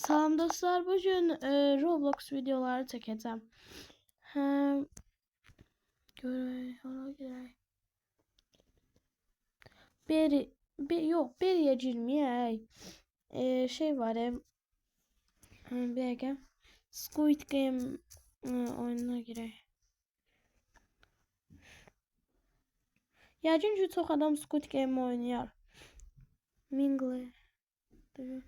Salam dostlar, bugün Roblox videoları çekeceğim. Görək. Beriyə girməyək. Şey var, bir dəqiqə. Squid Game oyununa girək. Yəqin ki, çox adam Squid Game oynayar. Mingle. Girək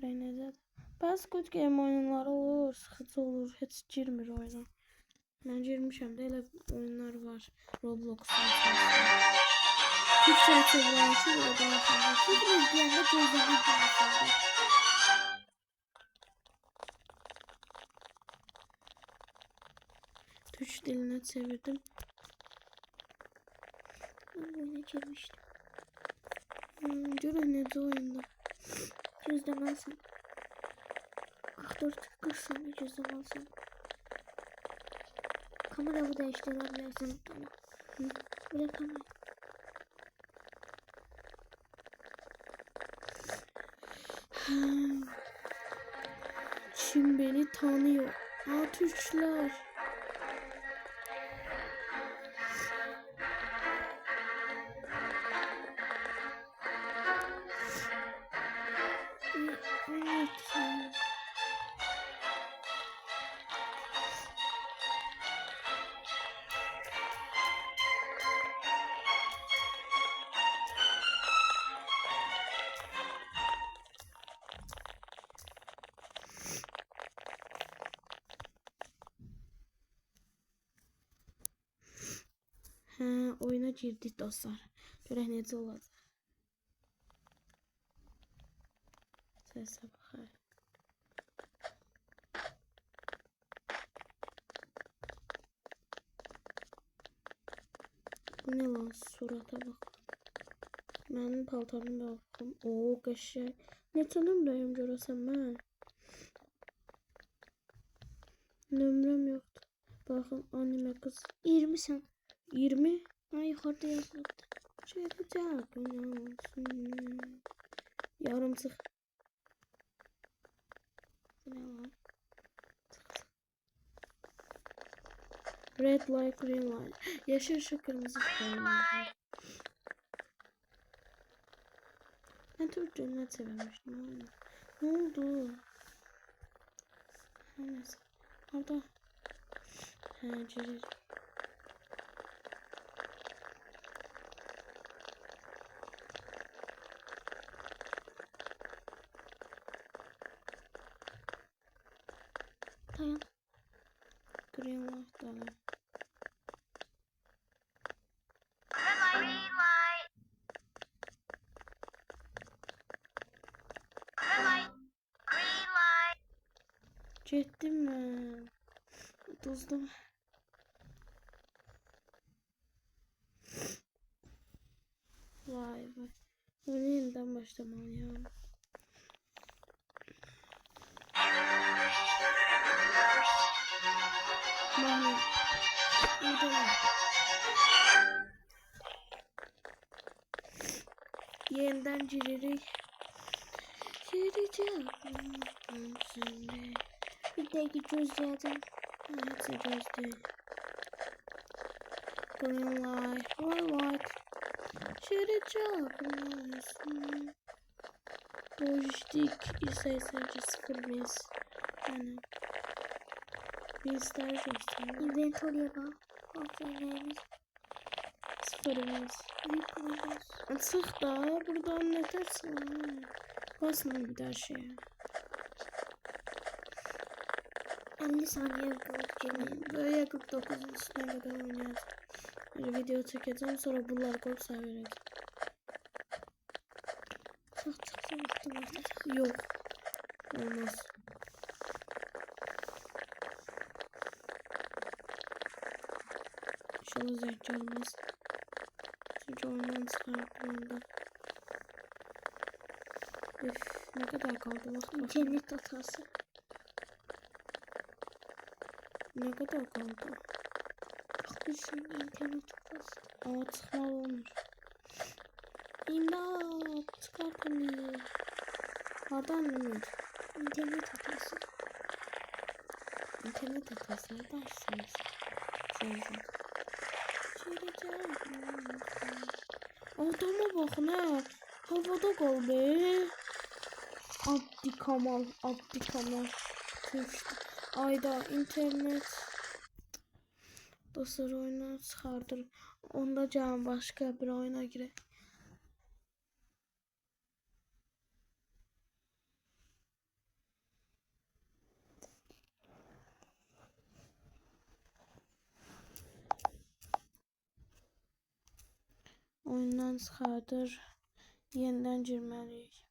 necədir? Bazı Squid Game oyunları olur, sıxıcı olur, heç girmir oyuna. Mən girmişəm də, elə oyunlar var Roblox-da. Türkçə çevirən üçün o da aşağıda. Türkçə izləyəndə gözləmək lazımdır. Türk diline çevirdim. Ben oyuna girmiştim. Görək necə oyunda. Gözləməlisən. 44-40 saniye gözləməlisən. Kameramı değiştirebilirsin. Tamam. Bir de kamera. Çin beni tanıyor. Türkler. Evet. Oyuna girdik dostlar. Görək necə olacaq. Səsə baxaq. Bu ne lan? Surata bak. Mənim paltarıma baxım. Oo, qəşəng. Neçə nömrəyim görəsən mən? Nömrəm yoxdur. Baxın, anime qız. 20'sən. 20? Ha, yuxarıda yazıldı. Çəkəcək. Yarım çıx. Bu ne lan? Red light, green light. Yeşil ışık, kırmızı ışık. Ben Türkçe ne sevemiştim. Ne oldu? Neyse. Orada. Cirir. Dayan. Green light dayan. Getdim mən. Uduzdum. Vay vay. Bunu yeniden başlamalıyım. Mahmut. Yeniden giririk. Gireceğim. Bir de gözleyeceğim. Hepsi gözlüyor. Green light, green light. Gireceğim. Dojdik. İstersenci 01. Yani. Bir istersen. Inventory'e bak. Neyimiz? 01. Sık da buradan ne tersin? Basın bir daha şeye. 50 saniye böyle 49'un üstüne kadar oynayacağım. Böyle video çekeceğim, sonra bunları koyup vereceğim. Çok sıktım artık. Yok. Olmaz. İnşallah zevkli olmaz. Çünkü oyundan çıkarttığımda. Üf, ne kadar kaldı bak. Cennet hatası. Ne kadar kaldı? Bakmışsın internet hatası. Çıkmalı olmuş. İmdat, çıkartamıyor. Pardon, internet İnternet hatasını dersiniz. Sizin. Adama bakın ha. Havada kal be. Abdi Kamal. Abdi Kamal. Ayda internet. Dostlar oyunu çıkardır. Onda can başka bir oyuna girer. Oyundan çıkardır. Yeniden girmeliyik.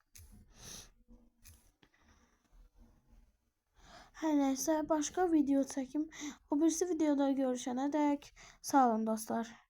Her neyse başka video çekim. O birisi videoda görüşene dek sağ olun dostlar.